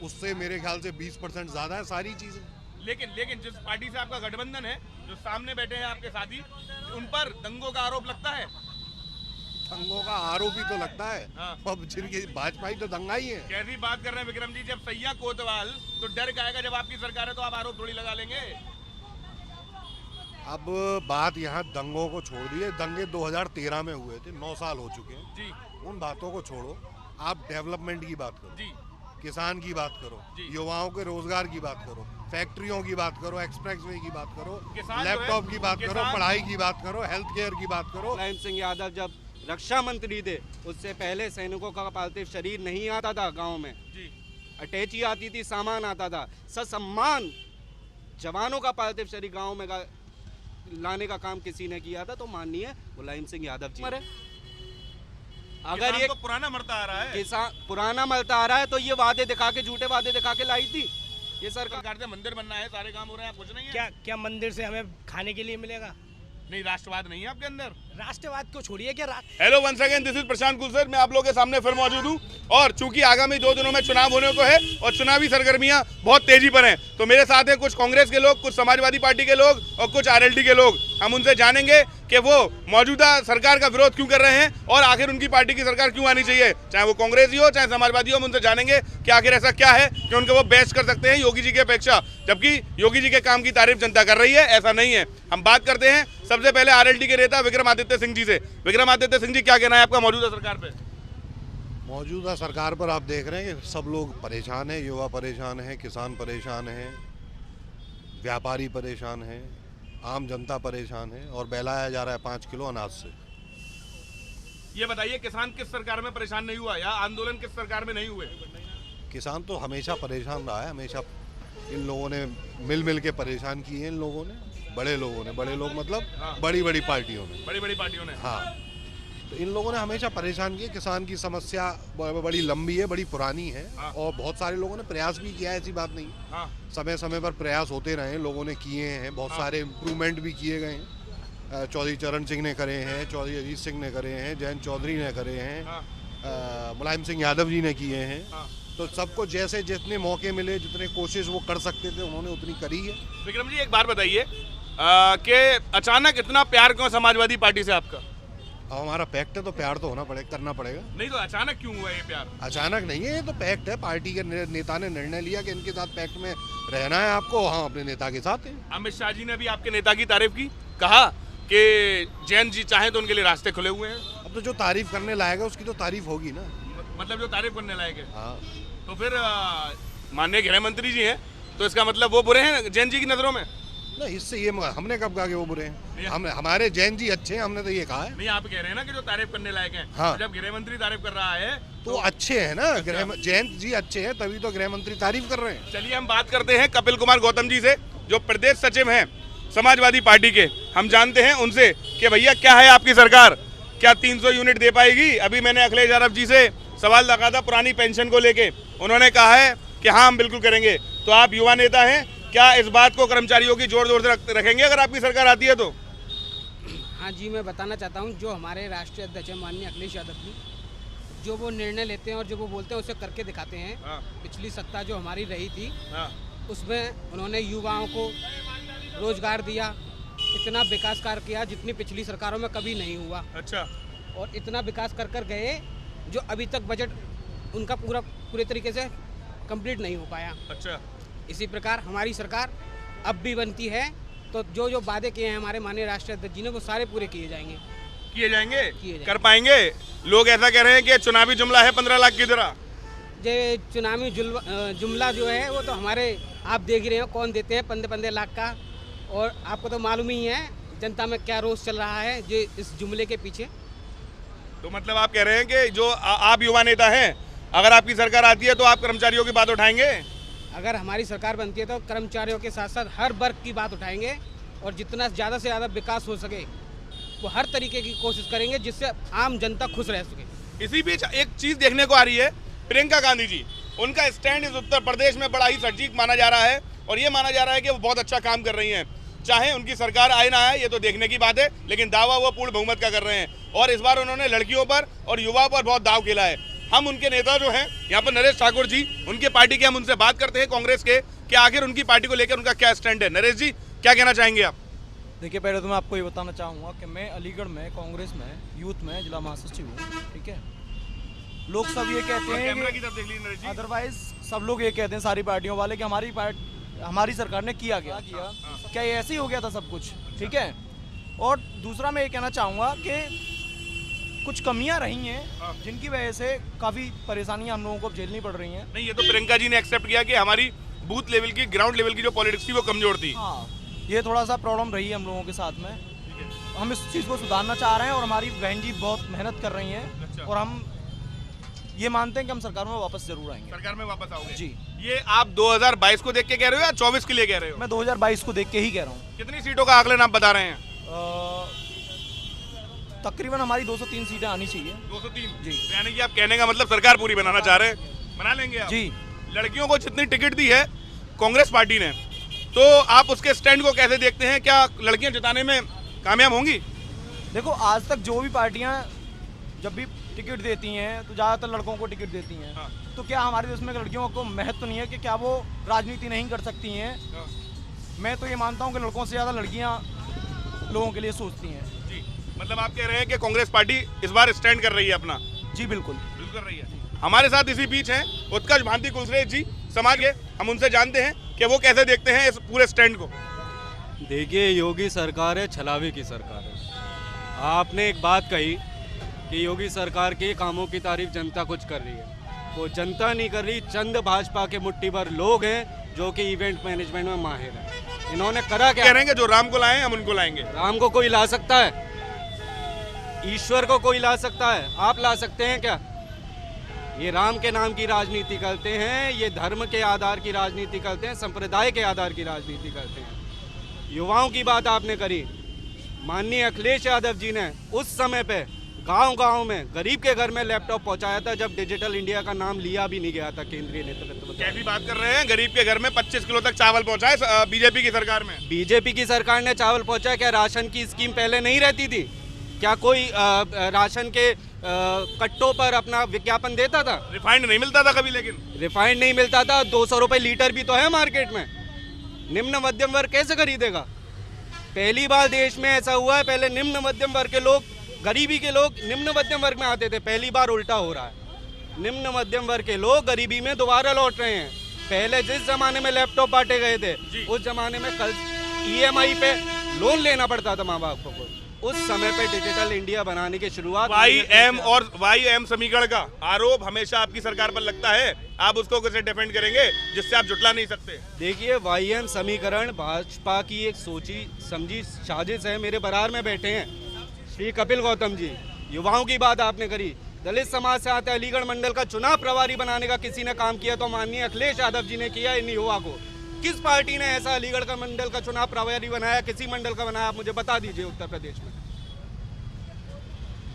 उससे मेरे ख्याल से 20% ज्यादा है सारी चीजें। लेकिन जिस पार्टी से आपका गठबंधन है, जो सामने बैठे हैं आपके साथी, उन पर दंगों का आरोप लगता है। दंगों का आरोप ही तो लगता है। हाँ। अब जिनकी भाजपा ही तो दंगा ही है। कैसी बात कर रहे हैं विक्रम जी, जब सैया कोतवाल तो डर जाएगा, जब आपकी सरकार है तो आप आरोप थोड़ी लगा लेंगे। अब बात यहाँ दंगों को छोड़ दिए, दंगे 2013 में हुए थे, 9 साल हो चुके हैं जी उन बातों को छोड़ो, आप डेवलपमेंट की बात करो, जी किसान की बात करो, जी। युवाओं के रोजगार की बात करो, फैक्ट्रियों की बात करो, एक्सप्रेसवे की बात करो, किसान जो है, लैपटॉप की बात करो, किसान- पढ़ाई की बात करो, हेल्थ केयर की बात करो। मुलायम सिंह यादव जब रक्षा मंत्री थे उससे पहले सैनिकों का पार्थिव शरीर नहीं आता था गांव में, जी अटैची आती थी, सामान आता था, ससम्मान जवानों का पार्थिव शरीर गांव में लाने का काम किसी ने किया था, तो माननीय मुलायम सिंह यादव जी। अगर ये तो पुराना मरता आ रहा है, किसान पुराना मरता आ रहा है तो ये वादे दिखा के, झूठे वादे दिखा के लाई थी ये सरकार। सरकार से मंदिर बनना है, सारे काम हो रहे हैं, कुछ नहीं है। क्या क्या मंदिर से हमें खाने के लिए मिलेगा? नहीं, राष्ट्रवाद नहीं है आपके अंदर। राष्ट्रवाद को छोड़िए, क्या hello once again, this is Prashant Kulsar. मैं आप लोगों के सामने फिर मौजूद हूँ और चूंकि आगामी 2 दिनों में चुनाव होने को है और चुनावी सरगर्मियां बहुत तेजी पर हैं, तो मेरे साथ हैं कुछ कांग्रेस के लोग, कुछ समाजवादी पार्टी के लोग और कुछ आरएलडी के लोग। हम उनसे जानेंगे कि वो मौजूदा सरकार का विरोध क्यों कर रहे हैं और आखिर उनकी पार्टी की सरकार क्यों आनी चाहिए, चाहे वो कांग्रेसी हो चाहे समाजवादी हो। हम उनसे जानेंगे कि आखिर ऐसा क्या है कि उनके वो बेस्ट कर सकते हैं योगी जी की अपेक्षा, जबकि योगी जी के काम की तारीफ जनता कर रही है, ऐसा नहीं है। हम बात करते हैं सबसे पहले आरएलडी के नेता विक्रमादित्य सिंह जी से। विक्रमादित्य सिंह जी, क्या कहना है आपका मौजूदा सरकार पे? मौजूदा सरकार पर आप देख रहे हैं कि सब लोग परेशान हैं, युवा परेशान है, किसान परेशान है, व्यापारी परेशान है, आम जनता परेशान है और बहलाया जा रहा है 5 किलो अनाज से। ये बताइए, किसान किस सरकार में परेशान नहीं हुआ या आंदोलन किस सरकार में नहीं हुए? किसान तो हमेशा परेशान रहा है, हमेशा इन लोगों ने मिल के परेशान किए हैं, इन लोगों ने, बड़े लोगों ने, बड़े लोग मतलब हाँ। बड़ी पार्टियों ने, बड़ी पार्टियों ने। हाँ, तो इन लोगों ने हमेशा परेशान किए। किसान की समस्या बड़ी लंबी है, बड़ी पुरानी है हाँ। और बहुत सारे लोगों ने प्रयास भी किया है, ऐसी बात नहीं। हाँ समय समय पर प्रयास होते रहे, लोगों ने किए हैं, बहुत हाँ। सारे इम्प्रूवमेंट भी किए गए हैं। चौधरी चरण सिंह ने करे हैं, चौधरी अजीत सिंह ने करे हैं, जयंत चौधरी ने करे हैं, हाँ। मुलायम सिंह यादव जी ने किए हैं। हाँ। तो सबको जैसे जितने मौके मिले, जितने कोशिश वो कर सकते थे, उन्होंने उतनी करी है। विक्रम जी, एक बात बताइए कि अचानक इतना प्यार क्यों समाजवादी पार्टी से आपका? अब हमारा पैक्ट है तो प्यार तो करना पड़ेगा। नहीं तो अचानक क्यों हुआ ये प्यार? अचानक नहीं है, ये तो पैक्ट है। पार्टी के नेता ने निर्णय लिया कि इनके साथ पैक्ट में रहना है आपको, हाँ, अपने नेता के साथ है। अमित शाह जी ने भी आपके नेता की तारीफ की, कहा कि जैन जी चाहे तो उनके लिए रास्ते खुले हुए हैं। अब तो जो तारीफ करने लायक है उसकी तो तारीफ होगी ना। मतलब जो तारीफ करने लायक है। हाँ, तो फिर माननीय गृह मंत्री जी हैं, तो इसका मतलब वो बुरे हैं जैन जी की नजरों में? नहीं, इससे ये हमने कब कहा कि वो बुरे नहीं। हैं? हमारे जैन जी अच्छे हैं, हमने तो ये कहा है। नहीं, आप कह रहे हैं ना कि जो तारीफ करने लायक हैं। हाँ। तो जब गृह मंत्री तारीफ कर रहा है तो अच्छे हैं ना, जैन जी अच्छे हैं, तभी तो गृह मंत्री तारीफ कर रहे हैं। चलिए हम बात करते हैं कपिल कुमार गौतम जी से, जो प्रदेश सचिव हैं समाजवादी पार्टी के। हम जानते हैं उनसे कि भैया क्या है आपकी सरकार, क्या 300 यूनिट दे पाएगी? अभी मैंने अखिलेश यादव जी से सवाल लगा था पुरानी पेंशन को लेके, उन्होंने कहा है कि हाँ हम बिल्कुल करेंगे। तो आप युवा नेता हैं, क्या इस बात को कर्मचारियों की जोर जोर से रखेंगे अगर आपकी सरकार आती है तो? हाँ जी, मैं बताना चाहता हूँ, जो हमारे राष्ट्रीय अध्यक्ष हैं माननीय अखिलेश यादव जी, जो वो निर्णय लेते हैं और जो वो बोलते हैं उसे करके दिखाते हैं। हाँ। पिछली सत्ता जो हमारी रही थी, हाँ। उसमें उन्होंने युवाओं को रोजगार दिया, इतना विकास कार्य किया जितनी पिछली सरकारों में कभी नहीं हुआ। अच्छा। और इतना विकास कर गए जो अभी तक बजट उनका पूरे तरीके से कंप्लीट नहीं हो पाया। अच्छा। इसी प्रकार हमारी सरकार अब भी बनती है, तो जो जो वादे किए हैं हमारे माननीय राष्ट्रीय अध्यक्ष जी ने, वो सारे पूरे किए जाएंगे। किए जाएंगे? कर पाएंगे? लोग ऐसा कह रहे हैं कि चुनावी जुमला है 15 लाख की तरह। ये चुनावी जुमला जो है वो तो हमारे, आप देख ही रहे हो कौन देते हैं 15 लाख का, और आपको तो मालूम ही है जनता में क्या रोष चल रहा है जो इस जुमले के पीछे। तो मतलब आप कह रहे हैं कि जो आप युवा नेता हैं, अगर आपकी सरकार आती है तो आप कर्मचारियों की बात उठाएंगे? अगर हमारी सरकार बनती है तो कर्मचारियों के साथ साथ हर वर्ग की बात उठाएंगे और जितना ज़्यादा से ज़्यादा विकास हो सके वो हर तरीके की कोशिश करेंगे जिससे आम जनता खुश रह सके। इसी बीच एक चीज़ देखने को आ रही है, प्रियंका गांधी जी, उनका स्टैंड इस उत्तर प्रदेश में बड़ा ही सटीक माना जा रहा है और ये माना जा रहा है कि वो बहुत अच्छा काम कर रही हैं। चाहे उनकी सरकार आए ना आए, ये तो देखने की बात है, लेकिन दावा वो पूर्ण बहुमत का कर रहे हैं और इस बार उन्होंने लड़कियों पर और युवाओं पर बहुत दाव खेला है। हम उनके नेता जो हैं यहाँ पर नरेश ठाकुर जी, उनके पार्टी के, हम उनसे बात करते हैं कांग्रेस के कि आखिर उनकी पार्टी को लेकर उनका क्या स्टैंड है। नरेश जी, क्या कहना चाहेंगे आप? देखिए, पहले तो मैं आपको ये बताना चाहूँगा कि मैं अलीगढ़ में कांग्रेस में यूथ में जिला महासचिव हूँ, ठीक है। लोग सब ये कहते हैं कैमरा की कि तरफ देख लीजिए नरेश जी। अदरवाइज सब लोग ये कहते हैं सारी पार्टियों वाले कि हमारी सरकार ने किया क्या ये ऐसे ही हो गया था सब कुछ, ठीक है। और दूसरा मैं ये कहना चाहूँगा कि कुछ कमियां रही हैं जिनकी वजह से काफ़ी परेशानियां हम लोगों को झेलनी पड़ रही हैं। नहीं, ये तो प्रियंका जी ने एक्सेप्ट किया कि हमारी बूथ लेवल की, ग्राउंड लेवल की जो पॉलिटिक्स थी वो कमजोर थी। हाँ, ये थोड़ा सा प्रॉब्लम रही है हम लोगों के साथ में। हम इस चीज़ को सुधारना चाह रहे हैं और हमारी बहन जी बहुत मेहनत कर रही हैं और हम ये मानते हैं कि हम सरकार में वापस जरूर आएंगे। सरकार में वापस आओगे जी। ये आप 2022 को देख के कह रहे हो या 24 के लिए कह रहे हो? मैं 2022 को देख के ही कह रहा हूँ। कितनी सीटों का आकलन आप बता रहे हैं? तकरीबन हमारी 203 सीटें आनी चाहिए। 203 जी। तो यानी कि आप कहने का मतलब सरकार पूरी बनाना चाह रहे हैं, बना लेंगे आप? जी। लड़कियों को जितनी टिकट दी है कांग्रेस पार्टी ने, तो आप उसके स्टैंड को कैसे देखते हैं? क्या लड़कियां जिताने में कामयाब होंगी? देखो, आज तक जो भी पार्टियां जब भी टिकट देती हैं तो ज़्यादातर लड़कों को टिकट देती हैं। हाँ। तो क्या हमारे देश में लड़कियों को महत्व नहीं है कि क्या वो राजनीति नहीं कर सकती हैं? हाँ। मैं तो ये मानता हूँ कि लड़कों से ज़्यादा लड़कियाँ लोगों के लिए सोचती हैं। जी, मतलब आप कह रहे हैं कि कांग्रेस पार्टी इस बार स्टैंड कर रही है अपना? जी बिल्कुल बिल्कुल कर रही है। हमारे साथ इसी बीच हैं उत्कर्ष भांति कुलश्रेष्ठ जी, समाज के, हम उनसे जानते हैं कि वो कैसे देखते हैं इस पूरे स्टैंड को। देखिए, योगी सरकार है, छलावे की सरकार है। आपने एक बात कही कि योगी सरकार के कामों की तारीफ जनता कुछ कर रही है, वो जनता नहीं कर रही, चंद भाजपा के मुट्ठी भर लोग हैं जो कि इवेंट मैनेजमेंट में माहिर हैं। इन्होंने करा क्या? कह रहे हैं कि जो राम को लाए हम उनको लाएंगे। राम को कोई ला सकता है? ईश्वर को कोई ला सकता है? आप ला सकते हैं क्या? ये राम के नाम की राजनीति करते हैं, ये धर्म के आधार की राजनीति करते हैं, संप्रदाय के आधार की राजनीति करते हैं। युवाओं की बात आपने करी, माननीय अखिलेश यादव जी ने उस समय पे गांव-गांव में गरीब के घर में लैपटॉप पहुंचाया था जब डिजिटल इंडिया का नाम लिया भी नहीं गया था केंद्रीय नेतृत्व। कैसी बात कर रहे हैं? गरीब के घर में 25 किलो तक चावल पहुंचाए बीजेपी की सरकार में। बीजेपी की सरकार ने चावल पहुंचाया। क्या राशन की स्कीम पहले नहीं रहती थी? क्या कोई राशन के कट्टों पर अपना विज्ञापन देता था? रिफाइंड नहीं मिलता था कभी, लेकिन रिफाइंड नहीं मिलता था। 200 रुपये लीटर भी तो है मार्केट में। निम्न मध्यम वर्ग कैसे खरीदेगा? पहली बार देश में ऐसा हुआ है, पहले निम्न मध्यम वर्ग के लोग, गरीबी के लोग निम्न मध्यम वर्ग में आते थे, पहली बार उल्टा हो रहा है। निम्न मध्यम वर्ग के लोग गरीबी में दोबारा लौट रहे हैं। पहले जिस जमाने में लैपटॉप बांटे गए थे, उस जमाने में कल EMI पे लोन लेना पड़ता था माँ बाप को। उस समय पे डिजिटल इंडिया बनाने की शुरुआत YM समीकरण का आरोप हमेशा आपकी सरकार पर लगता है, आप उसको कैसे डिफेंड करेंगे जिससे आप जुटला नहीं सकते? देखिए, YM समीकरण भाजपा की एक सोची समझी साजिश है। मेरे बरार में बैठे हैं श्री कपिल गौतम जी, युवाओं की बात आपने करी, दलित समाज से आते अलीगढ़ मंडल का चुनाव प्रभारी बनाने का किसी ने काम किया तो माननीय अखिलेश यादव जी ने किया। इन युवा को किस पार्टी ने ऐसा अलीगढ़ का मंडल का चुनाव प्रभारी बनाया, किसी मंडल का बनाया, आप मुझे बता दीजिए उत्तर प्रदेश में।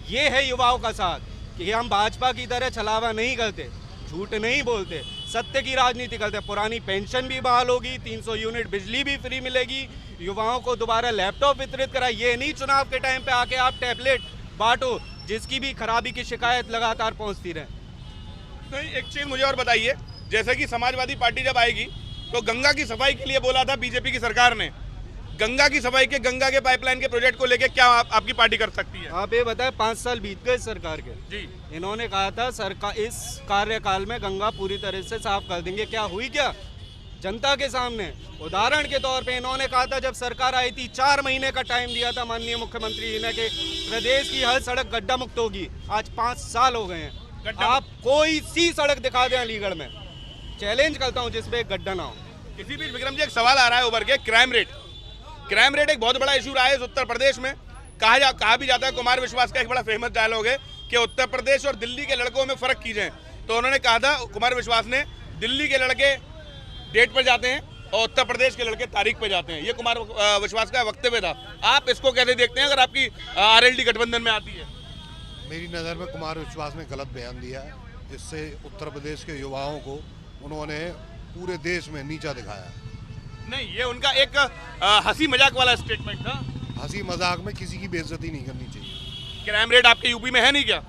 ये है युवाओं का साथ कि हम भाजपा की तरह छलावा नहीं करते, झूठ नहीं बोलते, सत्य की राजनीति करते। पुरानी पेंशन भी बहाल होगी, 300 यूनिट बिजली भी फ्री मिलेगी, युवाओं को दोबारा लैपटॉप वितरित करा। ये नहीं चुनाव के टाइम पे आके आप टैबलेट बांटो जिसकी भी खराबी की शिकायत लगातार पहुंचती रहे। नहीं, एक चीज मुझे और बताइए, जैसे कि समाजवादी पार्टी जब आएगी तो गंगा की सफाई के लिए बोला था बीजेपी की सरकार ने, गंगा की सफाई के, गंगा के पाइपलाइन के प्रोजेक्ट को लेकर क्या आपकी पार्टी कर सकती है? आप ये बताएं, 5 साल बीत गए सरकार के जी। इन्होंने कहा था सरकार इस कार्यकाल में गंगा पूरी तरह से साफ कर देंगे, क्या हुई? क्या जनता के सामने उदाहरण के तौर पे इन्होंने कहा था जब सरकार आई थी, 4 महीने का टाइम दिया था माननीय मुख्यमंत्री जी ने कि प्रदेश की हर सड़क गड्ढा मुक्त होगी। आज 5 साल हो गए हैं, आप कोई सी सड़क दिखा दें अलीगढ़ में, चैलेंज करता हूं जिसपे एक गड्ढा ना हो। इसी बीच विक्रम जी, एक सवाल आ रहा है उभर के, क्राइम रेट एक बहुत बड़ा इशू रहा है इस उत्तर प्रदेश में। कहा भी जाता है, कुमार विश्वास का एक बड़ा फेमस डायलॉग है कि उत्तर प्रदेश और दिल्ली के लड़कों में फर्क कीजिए। तो उन्होंने कहा था, कुमार विश्वास ने, दिल्ली के लड़के डेट पर जाते हैं और उत्तर प्रदेश के लड़के तारीख पे जाते हैं। ये कुमार विश्वास का वक्तव्य था। आप इसको कैसे देखते हैं अगर आपकी RLD गठबंधन में आती है? मेरी नज़र में कुमार विश्वास ने गलत बयान दिया है, जिससे उत्तर प्रदेश के युवाओं को उन्होंने पूरे देश में नीचा दिखाया। नहीं, ये उनका एक हंसी मजाक वाला स्टेटमेंट था। हंसी मजाक में किसी की बेइज्जती नहीं करनी चाहिए। क्राइम रेट आपके यूपी में है नहीं क्या?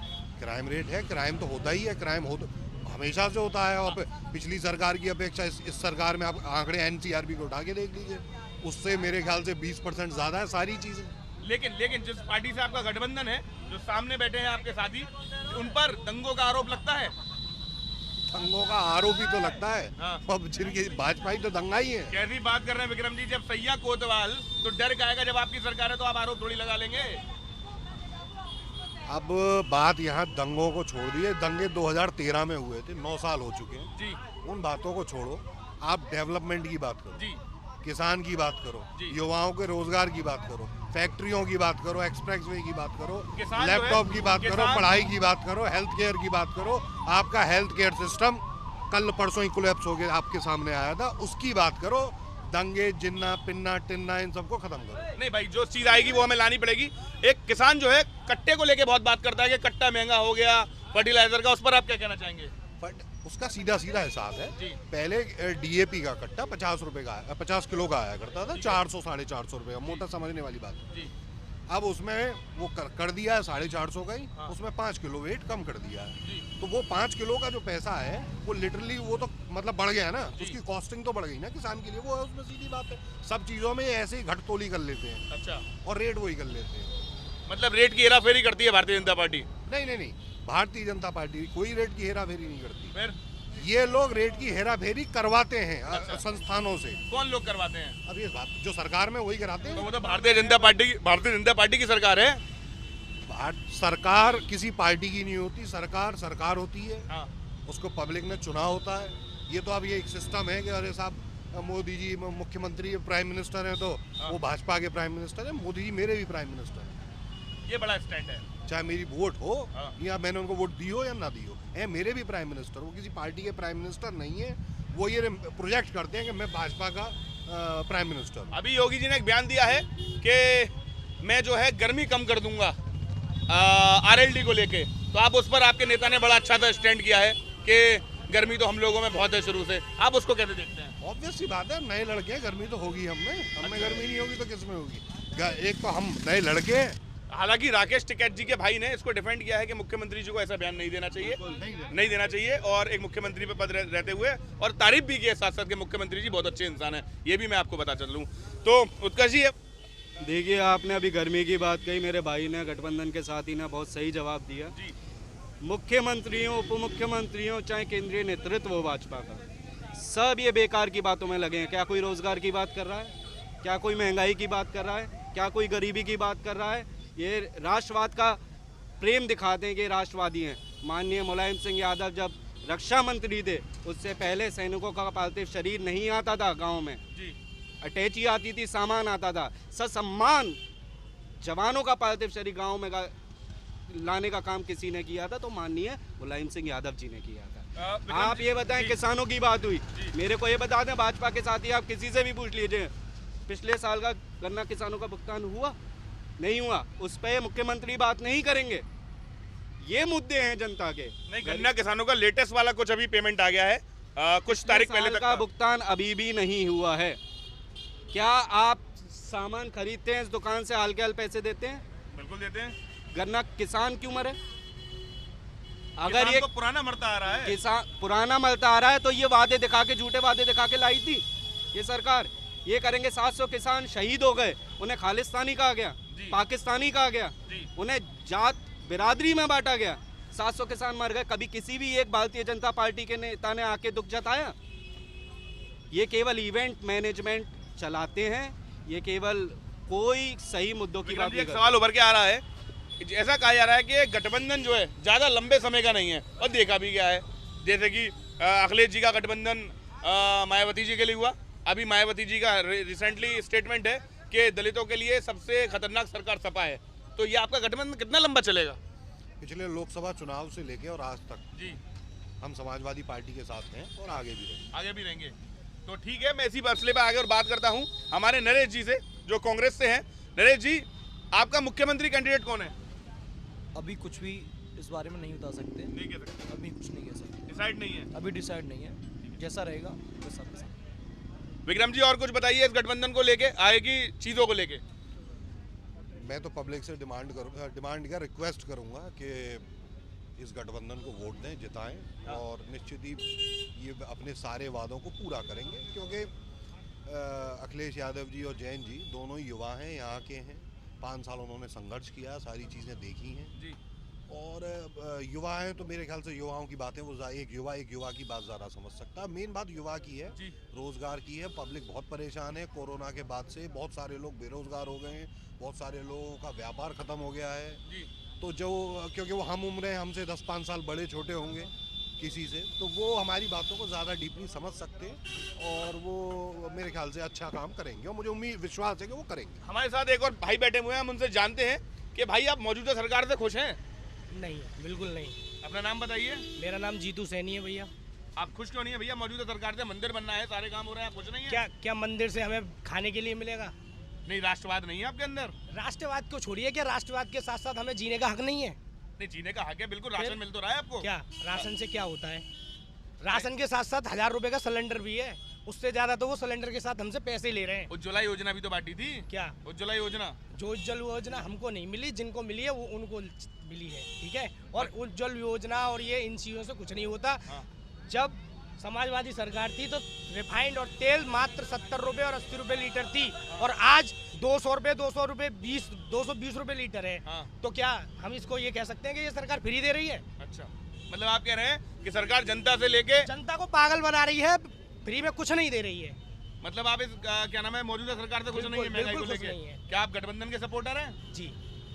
क्राइम रेट है, क्राइम तो होता ही है, क्राइम हमेशा से होता है। और पिछली सरकार की अपेक्षा इस सरकार में आप आंकड़े एनसीआरबी को उठा के देख लीजिए, उससे मेरे ख्याल से 20% ज़्यादा है सारी चीज़ें। लेकिन जिस पार्टी से आपका गठबंधन है, जो सामने बैठे हैं आपके साथी, उन पर दंगों का आरोप लगता है। दंगों का आरोप ही तो लगता है। हाँ। अब जिनकी भाजपा ही तो दंगा ही है। कैसी बात कर रहे हैं विक्रम जी, जब सैया कोतवाल तो डर का आएगा, जब आपकी सरकार है तो आप आरोप थोड़ी लगा लेंगे। अब बात यहाँ दंगों को छोड़ दिए, दंगे 2013 में हुए थे, 9 साल हो चुके हैं जी उन बातों को छोड़ो, आप डेवलपमेंट की बात करो, जी किसान की बात करो, जी। युवाओं के रोजगार की बात करो, फैक्ट्रियों की बात करो, एक्सप्रेसवे की बात करो, किसान जो है, लैपटॉप की बात करो, किसान- पढ़ाई की बात करो, हेल्थ केयर की बात करो। आपका हेल्थ केयर सिस्टम कल परसों ही कोलैप्स हो गया, आपके सामने आया था, उसकी बात करो। दंगे जिन्ना पिन्ना टिन्ना इन सबको खत्म करो। नहीं भाई, जो चीज आएगी वो हमें लानी पड़ेगी। एक किसान जो है कट्टे को लेके बहुत बात करता है कि कट्टा महंगा हो गया फर्टिलाइजर का, उस पर आप क्या कहना चाहेंगे? बट उसका सीधा सीधा हिसाब है। जी। पहले डीएपी का कट्टा 50 रुपए का 50 किलो का आया करता था, 400 450 रुपए का, मोटा समझने वाली बात है। जी अब उसमें वो कर दिया है 450 का ही, हाँ। उसमें 5 किलो वेट कम कर दिया है। जी तो वो 5 किलो का जो पैसा है वो लिटरली वो तो मतलब बढ़ गया ना, जी। उसकी कॉस्टिंग तो बढ़ गई ना किसान के लिए। वो है उसमें सीधी बात है, सब चीज़ों में ऐसे ही घटतोली कर लेते हैं अच्छा, और रेट वही कर लेते हैं। मतलब रेट की हेराफेरी करती है भारतीय जनता पार्टी। नहीं, भारतीय जनता पार्टी कोई रेट की हेराफेरी नहीं करती। फिर ये लोग रेट की हेराफेरी करवाते हैं अच्छा। संस्थानों से। कौन लोग करवाते हैं? अब ये बात जो सरकार में वही कराते तो हैं। वो तो भारतीय जनता पार्टी की सरकार है। सरकार किसी पार्टी की नहीं होती, सरकार होती है, हाँ उसको पब्लिक ने चुना होता है। ये तो अब ये एक सिस्टम है कि अरे साहब मोदी जी मुख्यमंत्री प्राइम मिनिस्टर हैं तो वो भाजपा के प्राइम मिनिस्टर हैं, मोदी जी मेरे भी प्राइम मिनिस्टर हैं। ये बड़ा स्टैंड है। चाहे मेरी वोट हो हाँ। या मैंने उनको वोट दी हो या ना दी हो, है मेरे भी प्राइम मिनिस्टर। वो किसी पार्टी के प्राइम मिनिस्टर नहीं है, वो ये प्रोजेक्ट करते हैं कि मैं भाजपा का प्राइम मिनिस्टर। अभी योगी जी ने एक बयान दिया है कि मैं जो है गर्मी कम कर दूंगा आरएलडी को लेके, तो आप उस पर आपके नेता ने बड़ा अच्छा सा स्टैंड किया है कि गर्मी तो हम लोगों में बहुत है शुरू से, आप उसको कैसे देखते हैं? ऑब्वियस सी बात है, नए लड़के हैं, गर्मी तो होगी हमें अच्छा। गर्मी नहीं होगी तो किस में होगी? एक तो हम नए लड़के हैं। हालांकि राकेश टिकैत जी के भाई ने इसको डिफेंड किया है कि मुख्यमंत्री जी को ऐसा बयान नहीं देना चाहिए, नहीं देना चाहिए, और एक मुख्यमंत्री पे पद रहते हुए, और तारीफ भी की है साथ साथ के मुख्यमंत्री जी बहुत अच्छे इंसान है, ये भी मैं आपको बता चलूँ। तो उत्कर्ष जी, देखिए, आपने अभी गर्मी की बात कही, मेरे भाई ने गठबंधन के साथ ही ने बहुत सही जवाब दिया। जी मुख्यमंत्रियों उप मुख्यमंत्रियों चाहे केंद्रीय नेतृत्व हो भाजपा का, सब ये बेकार की बातों में लगे हैं। क्या कोई रोजगार की बात कर रहा है? क्या कोई महंगाई की बात कर रहा है? क्या कोई गरीबी की बात कर रहा है? ये राष्ट्रवाद का प्रेम दिखाते हैं कि राष्ट्रवादी हैं। माननीय मुलायम सिंह यादव जब रक्षा मंत्री थे, उससे पहले सैनिकों का पार्थिव शरीर नहीं आता था गाँव में, जी अटैची आती थी, सामान आता था। ससम्मान जवानों का पार्थिव शरीर गाँव में लाने का काम किसी ने किया था, तो माननीय मुलायम सिंह यादव जी ने किया था। आप ये बताएं, किसानों की बात हुई, मेरे को ये बता दें, भाजपा के साथ ही आप किसी से भी पूछ लीजिए, पिछले साल का गन्ना किसानों का भुगतान हुआ? नहीं हुआ। उस पर मुख्यमंत्री बात नहीं करेंगे। ये मुद्दे हैं जनता के। नहीं, गन्ना किसानों का लेटेस्ट वाला कुछ अभी पेमेंट आ गया है, कुछ तारीख पहले तक का भुगतान अभी भी नहीं हुआ है। क्या आप सामान खरीदते हैं इस दुकान से, हाल के हाल पैसे देते हैं? बिल्कुल देते हैं। गन्ना किसान क्यों मरे? अगर किसान ये तो पुराना मरता आ रहा है। किसान पुराना मरता आ रहा है, तो ये वादे दिखा के, झूठे वादे दिखा के लाई थी ये सरकार। ये करेंगे, 700 किसान शहीद हो गए, उन्हें खालिस्तानी कहा गया, पाकिस्तानी कहा गया, उन्हें जात बिरादरी में बांटा गया, 700 किसान मर गए। कभी किसी भी एक भारतीय जनता पार्टी के नेता ने आके दुख जताया? ये केवल इवेंट मैनेजमेंट चलाते हैं, ये केवल कोई सही मुद्दों की बात नहीं एक करते। सवाल उभर के आ रहा है, ऐसा कहा जा रहा है कि गठबंधन जो है ज्यादा लंबे समय का नहीं है, और देखा भी गया है, जैसे कि अखिलेश जी का गठबंधन मायावती जी के लिए हुआ। अभी मायावती जी का रिसेंटली स्टेटमेंट है कि दलितों के लिए सबसे खतरनाक सरकार सपा है। तो ये आपका गठबंधन कितना लंबा चलेगा? पिछले लोकसभा चुनाव से लेके और आज तक जी हम समाजवादी पार्टी के साथ हैं और आगे भी रहेंगे। आगे भी रहेंगे। तो ठीक है, मैं इसी मसले पे आगे और बात करता हूँ हमारे नरेश जी से, जो कांग्रेस से हैं। नरेश जी, आपका मुख्यमंत्री कैंडिडेट कौन है? अभी कुछ भी इस बारे में नहीं बता सकते, नहीं कह सकते, अभी कुछ नहीं कह सकते, डिसाइड नहीं है। अभी डिसाइड नहीं है, जैसा रहेगा वैसा वैसा। विक्रम जी, और कुछ बताइए इस गठबंधन को लेके, आगे की चीजों को लेके। मैं तो पब्लिक से डिमांड क्या रिक्वेस्ट करूंगा कि इस गठबंधन को वोट दें, जिताएं और निश्चित ही ये अपने सारे वादों को पूरा करेंगे, क्योंकि अखिलेश यादव जी और जैन जी दोनों ही युवा हैं, यहाँ के हैं। 5 साल उन्होंने संघर्ष किया, सारी चीज़ें देखी हैं जी। और युवा हैं तो मेरे ख्याल से युवाओं की बातें वो एक युवा की बात ज़्यादा समझ सकता है। मेन बात युवा की है, जी। रोज़गार की है। पब्लिक बहुत परेशान है, कोरोना के बाद से बहुत सारे लोग बेरोज़गार हो गए हैं, बहुत सारे लोगों का व्यापार ख़त्म हो गया है। जी। तो जो क्योंकि वो हम उम्र हैं, हमसे 10-5 साल बड़े छोटे होंगे किसी से, तो वो हमारी बातों को ज़्यादा डीपली समझ सकते हैं और वो मेरे ख्याल से अच्छा काम करेंगे और मुझे विश्वास है कि वो करेंगे। हमारे साथ एक और भाई बैठे हुए हैं, हम उनसे जानते हैं कि भाई आप मौजूदा सरकार से खुश हैं? नहीं, बिल्कुल नहीं। अपना नाम बताइए। मेरा नाम जीतू सैनी है भैया। आप खुश क्यों नहीं है भैया? मौजूदा सरकार से मंदिर बनना है, सारे काम हो रहे हैं, आप खुश नहीं है? क्या मंदिर से हमें खाने के लिए मिलेगा? नहीं, राष्ट्रवाद नहीं है आपके अंदर? राष्ट्रवाद को छोड़िए, क्या राष्ट्रवाद के साथ साथ हमें जीने का हक नहीं है? नहीं, जीने का हक है, बिल्कुल। राशन मिल तो रहा है आपको? क्या राशन से क्या होता है? राशन के साथ साथ 1000 रुपए का सिलेंडर भी है, उससे ज्यादा तो वो सिलेंडर के साथ हमसे पैसे ले रहे हैं। उज्ज्वला योजना भी तो बांटी थी। क्या उज्ज्वला योजना? जो उज्जवल योजना हमको नहीं मिली, जिनको मिली है वो उनको मिली है, ठीक है। और उज्जवल योजना और ये इन चीजों से कुछ नहीं होता। हाँ। जब समाजवादी सरकार थी तो रिफाइंड और तेल मात्र 70 रुपए और 80 रुपए लीटर थी, और आज 200 रुपए 220 रुपए लीटर है। हाँ। तो क्या हम इसको ये कह सकते हैं कि ये सरकार फ्री दे रही है? अच्छा, मतलब आप कह रहे हैं कि सरकार जनता से लेके जनता को पागल बना रही है, फ्री में कुछ नहीं दे रही है। मतलब आप इस क्या नाम है, मौजूदा सरकार से खुश नहीं है महंगाई को बिल्कुल खुश लेके? नहीं है। क्या आप गठबंधन के सपोर्टर हैं? जी।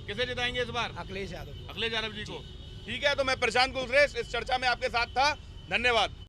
किसे जिताएंगे इस बार? अखिलेश यादव। अखिलेश यादव जी को। ठीक है, तो मैं प्रशांत कुलश्रेष्ठ इस चर्चा में आपके साथ था। धन्यवाद।